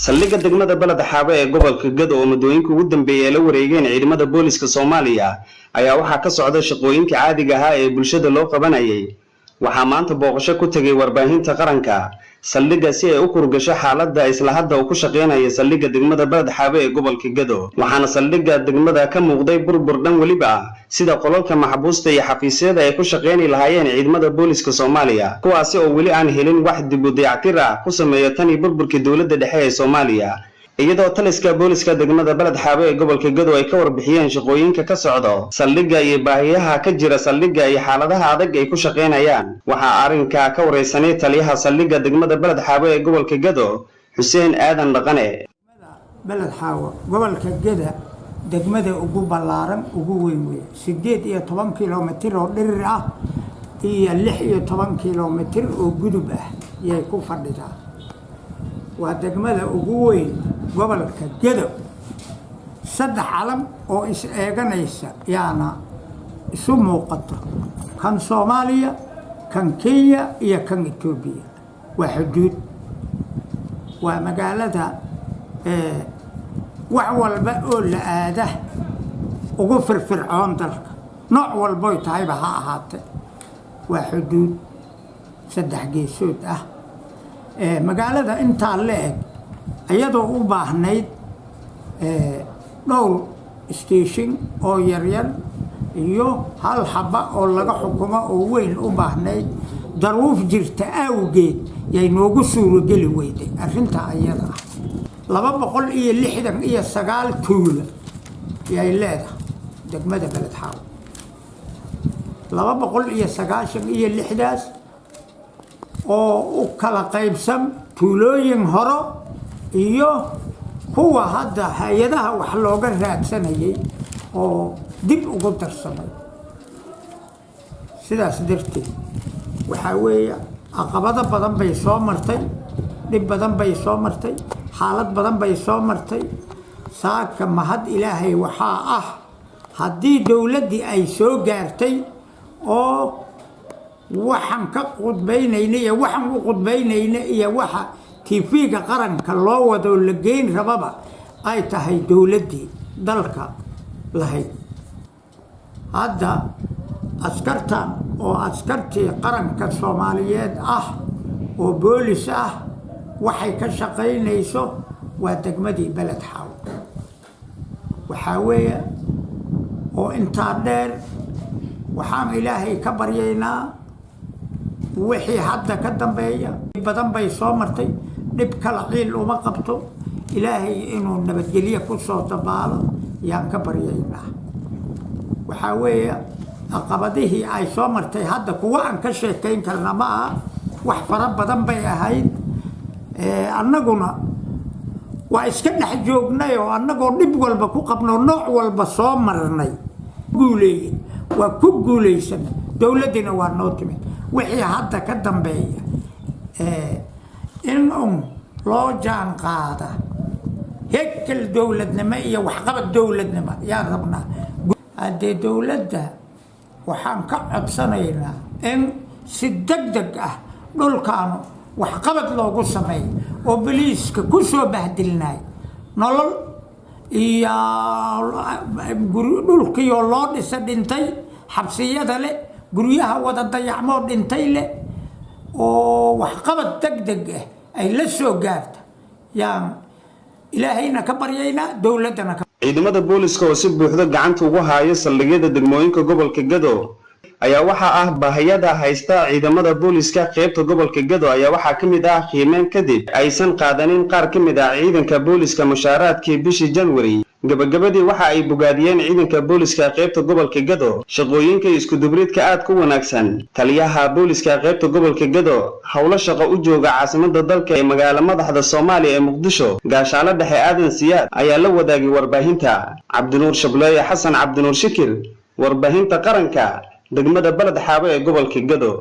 saldhigga degmada balad xaabe ee gobolka Gado oo mudooyinka ugu dambeeyay la wareegeen ciidamada booliska Soomaaliya ayaa waxa ka socda shaqooyinka caadiga ah ee bulshada loo qabanayay. Waxa maanta booqasho ku tagay warbaahinta qaranka saldhigga si ay u kurgasho xaaladda isla hadda uu ku shaqeynaya saldhigga degmada balad xaabe ee gobolka Gado. Waxaana saldhigga degmada ka muuqday burbur dhan waliba sida qolalka maxbuusta iyo xafiisyada ay ku shaqeyn lahaayeen ciidamada booliska Soomaaliya kuwaas oo wali aan helin wax dib u dayactir ah ku sameeyo tan burburkii dawladda dhexe ee Soomaaliya. iyadoo taliska booliska degmada balad xaabe ee gobolka Gado ay ka warbixiyeen shaqooyinka ka socdo saldhigga iyo baahiyaha ka jira saldhigga iyo xaaladaha adag ay ku shaqeynayaan. Waxa arinka ka wareysanay taliyaha saldhigga degmada balad xaabe ee gobolka Gado Xuseen Aadan Dhaqane. balad xaawo gobolka Gado degmada ugu ballaaran ugu weyn weey 18 kiiloomitir oo dhirir ah iyo 16 kiiloomitir oo gudub ah yay ku fadhidaa. waa degmada ugu weyn gobolka Gado saddex calam oo is eeganaysa yaana isu muuqato kan Soomaaliya kan Kenya iyo kan Itoobiya waa xuduud waa magaalada wax walba oo la aada ugu firfircoon dalka nooc walba ay tahayba ha ahaatee waa xuduud saddex geesood ah. magaalada inta leeg ayadoo u baahnayd dhowr station oo yaryar iyo hal xaba oo laga xukumo oo weyn u baahnayd daruuf jirta awgeed yay noogu suuro gali weyday arrinta ayada ah. 269 tuulo yay leedahay degmada balad xaawo 296 oo u kala qaybsan tuulooyin horo iyo kuwa hadda hay'adaha wax looga raadsanayay oo dib ugu darsamay. sidaas darteed waxa weeye caqabado badan bay soo martay, dib badan bay soo martay, xaalad badan bay soo martay. saaka mahad Ilaahay waxa ah haddii dawladii ay soo gaartay oo waxaan ka qudbaynayna iyo waxaan u qudbaynayna iyo waxa TV-ga qaranka loo wado la geyn rababa ay tahay dawladii dalka lahayd. hadda askartan oo askartii qaranka Soomaaliyeed ah oo boolis ah waxay ka shaqeynayso waa degmadii balad xaawo. waxa weeye oo inta dheer waxaan Ilaahay ka baryaynaa wixii hadda ka dambeeya badan bay soo martay dib kala ciil uma qabto Ilaahay inuu nabadgeliyo ku soo dabaalo yaan ka baryaynaa. waxa weeye caqabadihii ay soo martay hadda kuwa aan ka sheekayn karna ma aha wax fara badan bay ahayd. annaguna waa iska dhex joognay oo annagoo dib walba ku qabno nooc walba soo marnay guuleeyay waa ku guuleysan dawladina waa noo timid. wixii hadda ka dambeeya in loo jaan qaada hekel dawladnimo iyo waxqabad dawladnimo yaan rabnaa. haddee dawladda waxaan ka codsanaynaa in si degdeg ah dhulkaanu waxqabad loogu sameeyo oo biliiska ku soo bahdilnay nolol iyo dhulkiioo loo dhisa dhintay xabsiyada leh guryaha wada dayacmoo dhintay leh oo waxqabad degdeg ah ay la soo gaarta yaan Ilaahayna ka baryaynaa dawladana ka. ciidamada booliska oo si buuxda gacanta ugu haayo saldhigyada degmooyinka gobolka Gado ayaa waxa ah baahiyada haysta ciidamada booliska qaybta gobolka Gado ayaa waxa kamid ah qiimeyn kadib aysan qaadanin qaar kamid ah ciidanka booliska mushaaraadkii bishii January. gabagabadii waxa ay bogaadiyeen ciidanka booliska qaybta gobolka Gado shaqooyinka isku dubridka aad ku wanaagsan. taliyaha booliska qaybta gobolka Gado hawlo shaqo u jooga caasimadda dalka ee magaalada madaxda Soomaaliya ee Muqdisho gaashaale dhexe Aadan Siyaad ayaa la wadaagay warbaahinta. Cabdinuur Shableeye Xasan Cabdinuur Shakir warbaahinta qaranka degmada balad xaabe ee gobolka Gado.